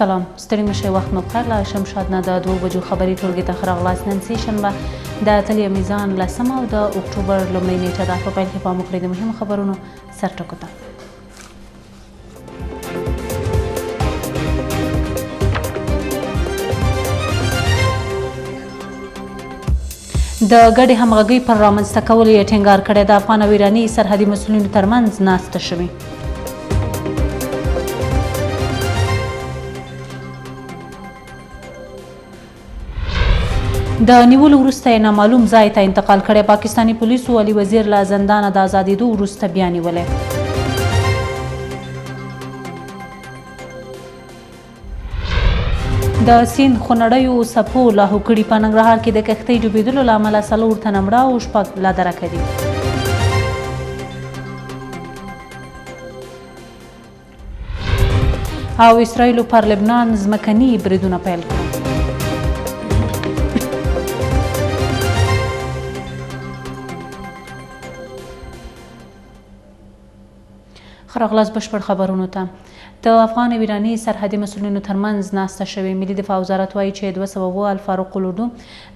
سلام، ستړي مشئ، وخت مو بخیر. له شمشاد نه د 2 بجو خبري ټولګي ته ښه راغلاست. نن سه شنبه د اتلې میزان 10 او د اکتوبر لومړۍ نیټه ده. په پیل کې پام وکړئ د مهمو خبرونو سرټکو ته. د ګډې همغږۍ پر رامنځته کولو یې ټینګار کړی. د افغان او ایراني سرحدي مسؤلینو ترمنځ ناسته شوې. د نیولو وروسته یې نامعلوم ځای ته انتقال کړی. پاکستاني پولیسو علي وزیر له زندانه د ازادېدو وروسته بیا نیولی. د سیند خونړیو څپو لاهو کړي. په ننګرهار کې د کښتۍ ډوبېدلو له امله 4 تنه مړه او 6 لا درکه دي. او اسرائیلو پر لبنان ځمکني بریدونه پیل کړل. ښه راغلاست بشپړ خبرونو ته. د افغان او ایراني سرحدي مسؤلینو ترمنځ ناسته شوې. ملي دفاع وزارت وایي چې 202 الفاروق الودو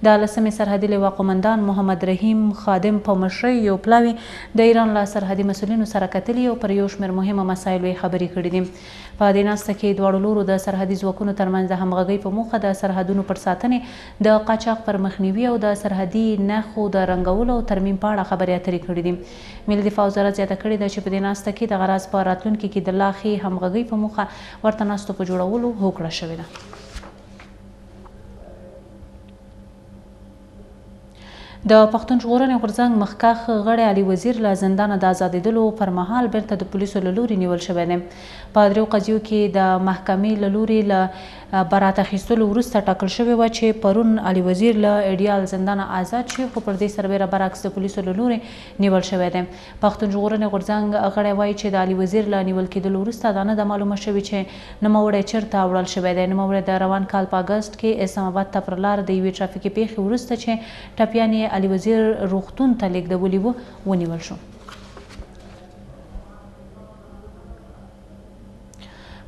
د 10مې سرحدي لواء قومندان محمد رحیم خادم په مشرۍ یو پلاوي د ایران له سرحدي مسؤلینو سره کتلي او پر یو شمېر مهمه مسایلو یې خبرې کړي دي. په دې ناسته کې دواړو لورو د سرحدي ځواکونو ترمنځ د همغږۍ په موخه د سرحدونو پر ساتنې، د قاچاق پر مخنیوي او د سرحدي نښو د رنګولو او ترمیم په اړه خبرې اترې کړي دي. ملي دفاع وزارت زیاته کړې ده چې په دې ناسته کې د غرض په راتلونکي کې د لا ښې همغږۍ په موخه ورته ناستو په جوړولو هوکړه شوې ده. د پښتون ژغورنې غورځنګ مخکښ غړی علي وزیر له زندانه د ازادېدلو پر مهال بیرته د پولیسو له لوري نیول شوی دی. په 3 قضیو کې د محکمې له لوري له برات اخیستلو وروسته ټاکل شوې وه چې پرون علي وزیر له ایډیال زندانه آزاد شي، خو پر دې سربیره برعکس د پولیسو له لوري نیول شوی دی. پښتون ژغورنې غورځنګ غړی وایي چې د علي وزیر له نیول کېدلو وروسته دا نه ده معلومه شوې چې نوموړی چیرته وړل شوی دی. نوموړی د روان کال په اګست کې اسلام آباد ته پر لار د یوې ټرافیکي پیښې وروسته چې ټپیان یې علي وزیر روغتون ته لیږدولي وو ونیول شو.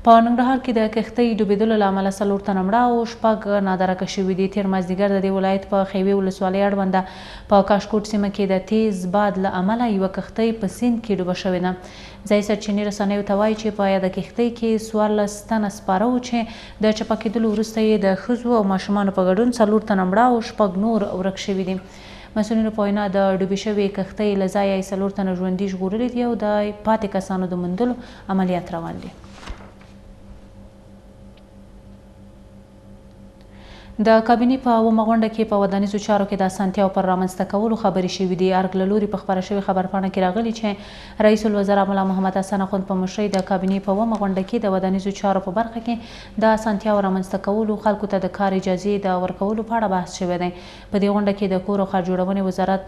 په ننګرهار کې د کښتۍ ډوبېدلو له امله 4 تنه مړه او 6 نادرکه شوي دي. تېر مازدیګر د دې ولایت په خیوې ولسوالۍ اړونده په کاشکوټ سیمه کې د تیز باد له امله یوه کښتۍ په سیند کې ډوبه شوې ده. ځایي سرچینې رسنیو ته وایي چې په یاده کښتۍ کې 14 تنه سپاره وو چې د چپه کېدلو وروسته یې د ښځو او ماشومانو په ګډون 4 تنه مړه او 6 نور ورک شوي دي. مسؤلینو په وینا د ډوبې شوې کښتۍ له ځایه یې 4 تنه ژوندي ژغورلي دي او د پاتې کسانو د موندلو عملیات روان دي. د کابینې په 8مه غونډه کې په ودانیزو چارو کې د اسانتیاو پر رامنځته کولو خبرې شوې دي. ارګ له لوري په خپره شوې خبرپاڼه کې راغلي چې رئیس الوزرا ملا محمد حسن اخوند په مشرۍ د کابینې په 8مه غونډه کې د ودانیزو چارو په برخه کې د اسانتیاو رامنځته کولو، خلکو ته د کار اجازې د ورکولو په اړه بحث شوی دی. په دې غونډه کې د کور او ښار جوړونې وزارت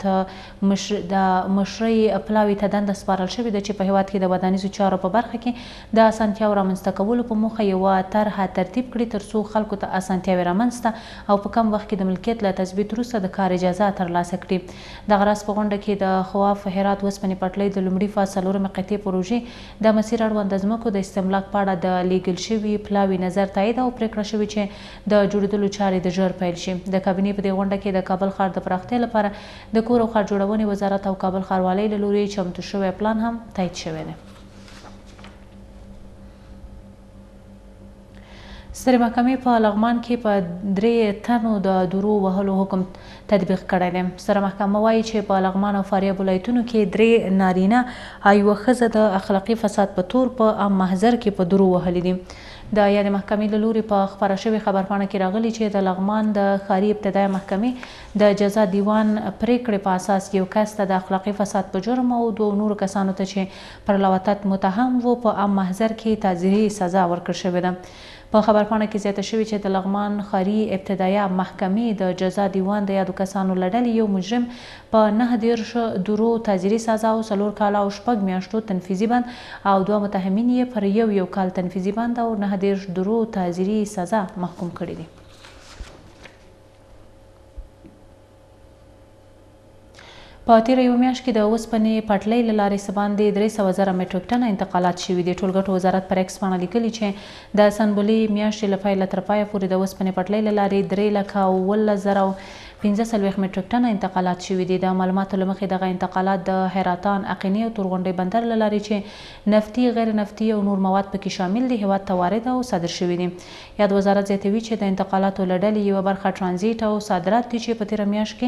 د مشرۍ پلاوي ته دنده سپارل شوې ده چې په هیواد کې د ودانیزو چارو په برخه کې د اسانتیاو رامنځته کولو په موخه یوه طرحه ترتیب کړي ترڅو خلکو ته اسانتیاوې رامنځته او په کم وخت کې د ملکیت له تثبیت وروسته د کار اجازه ترلاسه کړي. دغه راز په غونډه کې د خواف هرات وسپنې پټلۍ د لومړي فاز 4مې قطعې پروژې د مسیر اړوند د ځمکو د استملاک په اړه د لیږل شوي پلاوي نظر تایید او پرېکړه شوې چې د جوړېدلو چارې د ژر پیل شي. د کابینې په دې غونډه کې د کابل ښار د پراختیا لپاره د کور او ښار جوړونې وزارت او کابل ښاروالۍ له لوري چمتو شوی پلان هم تایید شوی دی. سترې محکمې په لغمان کې په 3 تنو د درو وهلو حکم تطبیق کړی دی. ستره محکمه وایي چې په لغمان او فاریاب ولایتونو کې 3 نارینه او یوه ښځه د اخلاقي فساد په تور په عام محضر کې په درو وهلي دي. د یادې محکمې له لوري په خپره شوې خبرپاڼه کې راغلي چې د لغمان د ښاري ابتدایه محکمې د جزا دیوان پریکړې په اساس یو کس ته د اخلاقي فساد په جرم او 2 نورو کسانو ته چې پر لواطت متهم وو په عام محضر کې تعزیري سزا ورکړل شوې ده. په خبرپاڼه کې زیاته شوې چې د لغمان ښاري ابتدایه محکمې د جزا دیوان د یادو کسانو له ډلې یو مجرم په 9 درو تعزیري سزا او 4 کاله او 6 میاشتو تنفیذي بند او 2 متهمین یې پر یو کال تنفیذي بند او 9 درو تعزیري سزا محکوم کړي دي. په تیره یوه میاشت کې د اوسپنې پټلۍ له لارې څه باندې 300,000 میټریک ټنه انتقالات شوي دي. ټولګټو وزارت پر ایکس پاڼه لیکلي چې د سنبلې میاشتې له پیله تر پایه پورې د اوسپنې پټلۍ له لارې 3,17,045 میټریک ټنه انتقالات شوي دي. د معلوماتو له مخې دغه انتقالات د حیرتان، اقینې او تورغونډۍ بندر له لارې چې نفتي، غیر نفتي او نور مواد پکې شامل دي هیواد ته وارد او صادر شوي دي. یاد وزارت زیاتوي چې د انتقالاتو له ډلې یوه برخه ټرانزیټ او صادرات دي چې په تیره میاشت کې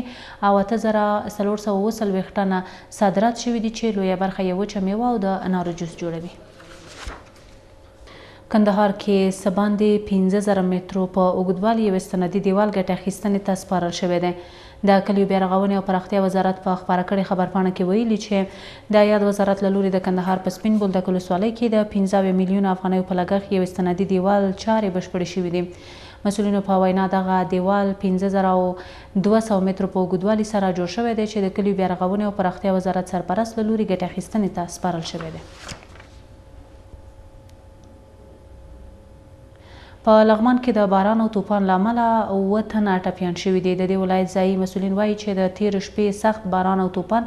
8,440 ټنه صادرات شوي دي چې لویه برخه یې وچه میوه او د انارو جوس جوړوي. کندهار کې څه باندې 15,000 مترو په اوږدوالي یو استنادي دیوال ګټې اخیستنې ته سپارل شوی دی. د کلیو بیا رغونې او پراختیا وزارت په خپاره کړې خبرپاڼه کې ویلي چې د یاد وزارت له لوري د کندهار په سپین بولدک ولسوالۍ کې د 15 میلیونه افغانیو په لګښت یو استنادي دیوال چارې بشپړې شوي دي. مسؤلینو په وینا دغه دیوال 15,200 مترو په اوږدوالي سره جوړ شوی دی چې د کلیو بیا رغونې او پراختیا وزارت سرپرست له لوري ګټې اخیستنې ته سپارل شوی دی. په لغمان کې د باران او طوفان له امله 7 تنه ټپیان شوي دي. د دې ولایت ځایي مسؤلین وایي چې د تېرې شپې سخت باران او طوفان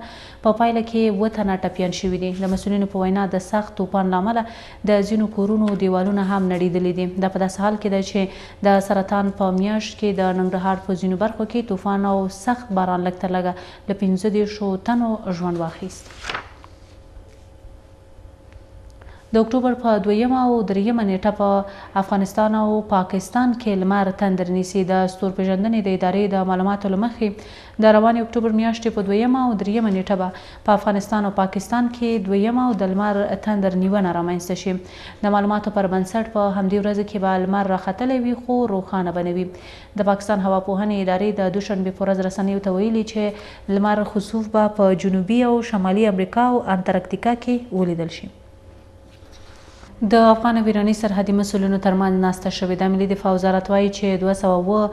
په پایله کې 7 تنه ټپیان شوي دي. د مسؤلینو په وینا د سخت طوفان له امله د ځینو کورونو دیوالونه هم نړېدلي دي. دا په داسې حال کې ده چې د سرطان په میاشت کې د ننګرهار په ځینو برخو کې طوفان او سخت باران لږ تر لږه له 15 تنو ژوند واخیست. د اکتوبر په 2 او 3 نیټه په افغانستان او پاکستان کې لمر تندر نیسي. د ستورپیژندنې د ادارې د معلوماتو له مخې د روانې اکتوبر میاشتې په 2 او 3 نیټه به په افغانستان او پاکستان کې 2 او د لمر تندر نیونه رامنځته شي. د معلوماتو پر بنسټ په همدې ورځ کې به لمر راختلی وي خو روښانه به نه وي. د پاکستان هواپوهنې ادارې د دوشنبې په ورځ رسنیو ته ویلي چې لمر خسوف به په جنوبي او شمالي امریکا او انتارکتیکا کې ولیدل شي. د افغان او ایراني سرحدي مسؤلینو ترمنځ ناسته شوې ده. ملي دفاع وزارت وایي چې 207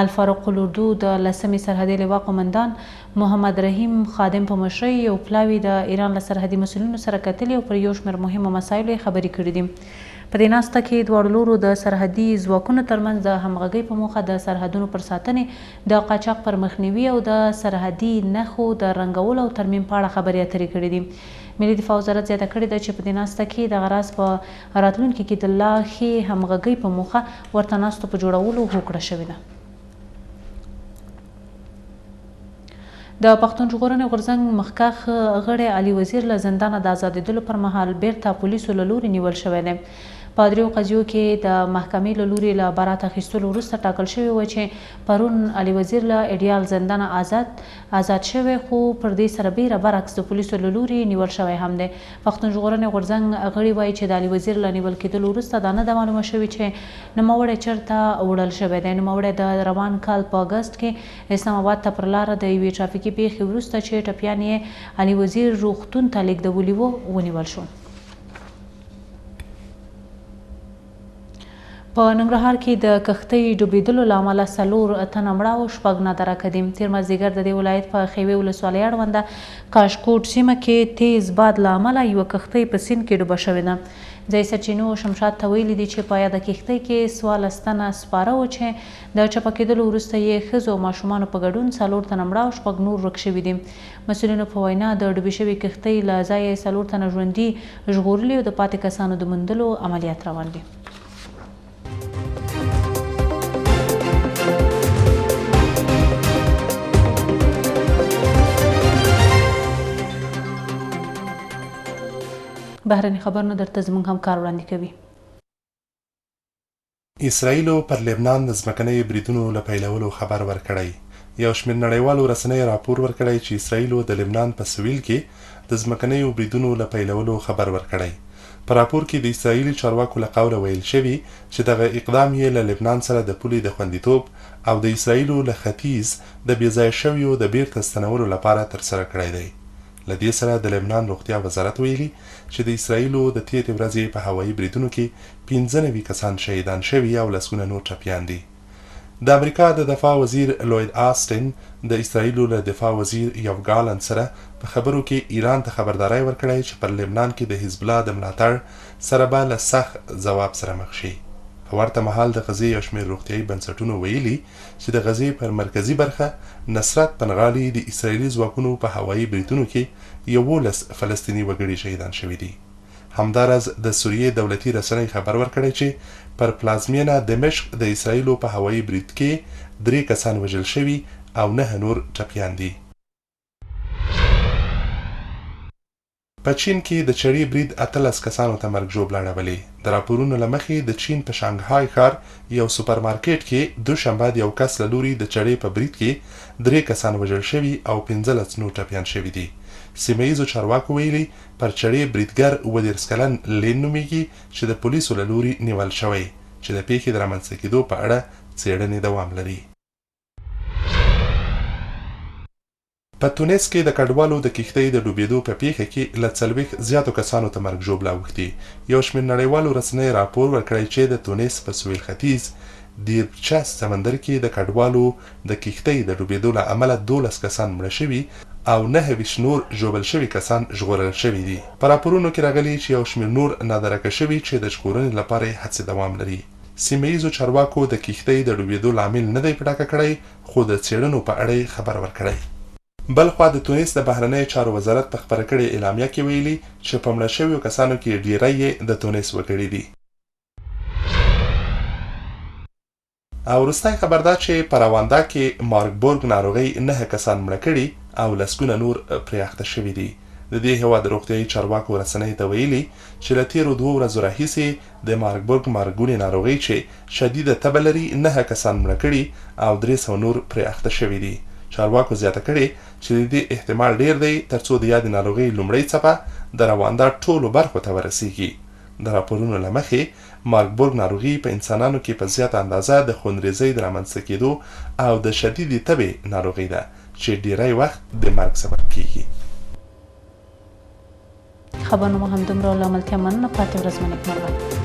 الفاروق الاردو د 10مې سرحدي لواء قومندان محمد رحیم خادم په مشرۍ یو پلاوي د ایران له سرحدي مسؤلینو سره کتلي او پر یو شمېر مهمو مسایلو یې خبرې کړي دي. په دې ناسته کې دواړو لورو د سرحدي ځواکونو ترمنځ د همغږۍ په موخه د سرحدونو پر ساتنې، د قاچاق پر مخنیوي او د سرحدي نښو د رنګولو او ترمیم په اړه خبرې اترې کړي دي. ملي دفاع وزارت زیاته کړې ده چې په دې ناسته کې دغه راز په راتلونکي کې د لا ښې همغږۍ په موخه ورته ناستو په جوړولو هوکړه شوې ده. د پښتون ژغورنې غورځنګ مخکښ غړی علي وزیر له زندانه د آزادېدلو پر مهال بیرته پولیسو له لوري نیول شوی دی. په دریو قضیو کې د محکمې له لوري له برات اخیستلو وروسته ټاکل شوی و چې پرون علي وزیر له ایډیال زندانه آزاد شوی، خو پر دې سره بیره برعکس د پولیسو له لوري نیول شوی هم دی. پښتون ژغورنې غورځنګ غړي وایي چې د علي وزیر له نیول کېدلو وروسته دا نه ده معلومه شوې چې نوموړی چېرته وړل شوی دی. نوموړی د روان کال په اګست کې اسلام آباد ته پر لاره د یوې ټرافیکي پیښې وروسته چې ټپیان یې علي وزیر روغتون ته لیږدولي وو ونیول شو. په ننګرهار کې د کښتۍ ډوبېدلو له امله 4 تنه مړه او 6 نادرکه دي. تېر مازدیګر د دې ولایت په خیوې ولسوالۍ اړونده کاشکوټ سیمه کې تیز باد له امله یوه کښتۍ په سیند کې ډوبه شوې ده. ځایي سرچینو شمشاد ته ویلي دي چې په یاده کښتۍ کې 14 تنه سپاره وو چې د چپه کېدلو وروسته یې ښځو او ماشومانو په ګډون 4 تنه مړه او 6 نور ورک شوي دي. مسؤلینو په وینا د ډوبې شوې کښتۍ له ځایه 4 تنه ژوندي ژغورلي او د پاتې کسانو د موندلو عملیات روان دي. بهرني خبرونه درته زموږ همکار وړاندې کوي. اسرائیلو پر لبنان د ځمکنیو بریدونو له پیلولو خبر ورکړی. یو شمېر نړیوالو رسنیو راپور ورکړی چې اسرائیلو د لبنان په سویل کې د ځمکنیو بریدونو له پیلولو خبر ورکړی. په راپور کې د اسرائیلي چارواکو له قوله ویل شوي چې دغه اقدام یې له لبنان سره د پولې د خوندیتوب او د اسرائیلو له ختیځ د بېځایه شویو د بیرته ستنولو لپاره ترسره کړی دی. له دې سره د لبنان روغتیا وزارت ویلي چې د اسرائیلو د تېرې ورځې په هوایي بریدونو کې 95 کسان شهیدان شوي او لسګونه نور ټپیان دي. د امریکا د دفاع وزیر لوید آسټن د اسرائیلو له دفاع وزیر یوف ګالند سره په خبرو کې ایران ته خبرداری ورکړی چې پر لبنان کې د حزب الله د ملاتړ سره به له سخت ځواب سره مخ شي. په په ورته مهال د غزې یو شمېر روغتیایي بنسټونو ویلي چې د غزې پر مرکزي برخه نصرت پنغالي د اسرائیلي ځواکونو په هوایي بریدونو کې 11 فلسطیني وګړي شهیدان شوي دي. همداراز د سوریې دولتي رسنۍ خبر ورکړی چې پر پلازمینه دمشق د اسرائیلو په هوایي برید کې 3 کسان وژل شوي او 9 نور ټپیان دي. په چین کې د چړې برید 18 کسانو ته مرګ ژوبله اړولې. د راپورونو له مخې د چین په شانګهای ښار یو سوپرمارکېټ کې دوشنبه د یو کس له لوري د چړې په برید کې 3 کسان وژل شوي او 15 نور ټپیان شوي دي. سیمه ییزو چارواکو ویلي پر چړې بریدګر 30 کلن لین نومیږي چې د پولیسو له لوري نیول شوی چې د پیښې د رامنځته کېدو په اړه څېړنې دوام لري. په تونس کې د کډوالو د کښتۍ د ډوبېدو په پیښه کې له 40 زیاتو کسانو ته مرګ ژوبله اوښتې. یو شمېر نړیوالو رسنیو راپور ورکړی چې د تونس په سویل ختیځ دیرچس سمندر کې د کډوالو د کښتۍ د ډوبېدو له امله 12 کسان مړه شوي او 9 نور ژوبل شوي کسان ژغورل شوي دي. په راپورونو کې راغلي چې یو شمېر نور نادرکه شوي چې د ژغورنې لپاره هڅې دوام لري. سیمه ییزو چارواکو د کښتۍ د ډوبېدو لامل نه دی په ډاګه کړی خو د څېړنو په اړه خبر ورکړی. بلخوا د تونس د بهرنیو چارو وزارت په خپره کړې اعلامیه کې ویلي چې په مړه شویو کسانو کې ډیری یې د تونس وګړي دي. او وروستی خبر دا چې په رواندا کې مارکبورګ ناروغۍ 9 کسان مړه کړي او لسګونه نور پرې اخته شوي دي. د دې هېواد روغتیایي چارواکو رسنیو ته ویلي چې له تېرو 2 ورځو راهیسې د مارکبورګ مارګونې ناروغۍ چې شدیده تبه لري 9 کسان مړه کړي او 300 نور پرې اخته شوي دي. چارواکو زیاته کړې چې د دې احتمال ډیر دی ترڅو د یادې ناروغۍ لومړۍ څپه د رواندا ټولو برخو ته ورسیږي. د راپورونو له مخې مارکبورګ ناروغي په انسانانو کې په زیاته اندازه د خونریزۍ د رامنځته کېدو او د شدیدې تبې ناروغي ده چې ډیری وخت د مرګ سبب کیږي. خبرونه مو همدومره له ملتیا مننه. پاتې ورځ مو نیکمرغه.